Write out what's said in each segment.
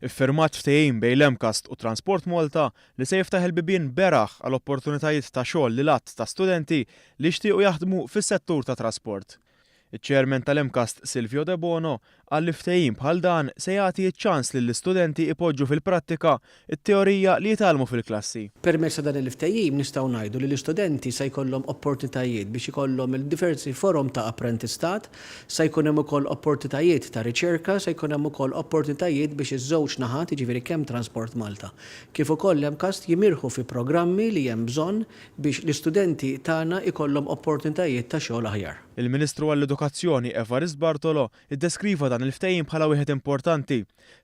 Iffirmat ftehim bejn l-EMCAST u Transport Malta li se jiftaħ il-bibien beraħ għal opportunitajiet ta' xogħol lil att ta' studenti li jixtiequ jaħdmu fis-settur ta' trasport. Iċ-Chairman tal-EMCAST Silvio De Bono qal li ftehim bħal dan se jagħti ċ-ċans lill-istudenti ipoġġu fil-prattika t-teorija li jitalmu fil-klassi. Permezz ta' dan il-ftehim nistgħu ngħidu li l-istudenti se jkollhom opportunitajiet biex ikollhom il-diversi forum ta' apprentistat, se jkun hemm ukoll opportunitajiet ta' riċerka, se jkun hemm ukoll opportunitajiet biex iż-żewġ naħat jiġifieri kemm Transport Malta. Kif ukoll l-EMCAST jimirħu fi programmi li hemm bżonn biex l-istudenti tagħna ikollhom opportunitajiet ta' xogħol aħjar. Il-Ministru għall-Edukazzjoni Evarist Bartolo iddeskriva dan il-ftehim bħala wieħed importanti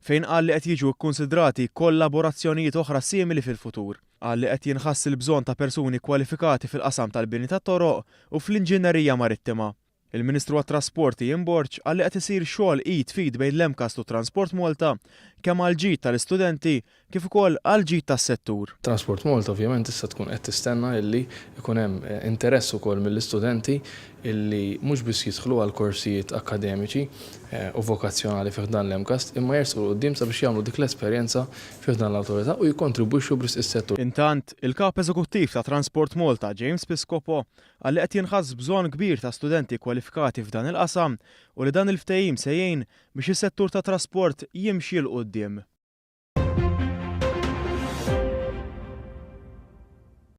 fejn qal li qed jiġu kkunsidrati kollaborazzjonijiet oħra simili fil-futur. Qal li qed jinħass il-bżonn ta' persuni kwalifikati fil-qasam tal-bini tat-toroq u fl-inġinerija marittima. Il-Ministru għat-Trasporti Jimborġ qal li qed isir xogħol id fit bejn l-EMCAST u Transport Malta kemm għal ġid tal-istudenti kif ukoll għal ġid tas-settur. Transport Malta ovvjament issa tkun qed tistenna illi jkun hemm interess ukoll mill-istudenti illi mhux biss jidħlu għal korsijiet akademiċi u vokazzjonali fih dan l-EMCAST imma jersqu l-qudiem sabiex jagħmlu dik l-esperjenza fih dan l-awtorità u jikkontribwixxu bris is-settur. Intant, il-Kap Eżekuttiv ta' Transport Malta James Piscopo qal li qed jinħass bżonn kbir ta' studenti kwalifikati f'dan il-qasam u li dan il-ftehim se jgħin biex is-settur ta' trasport jimxi l qudiem.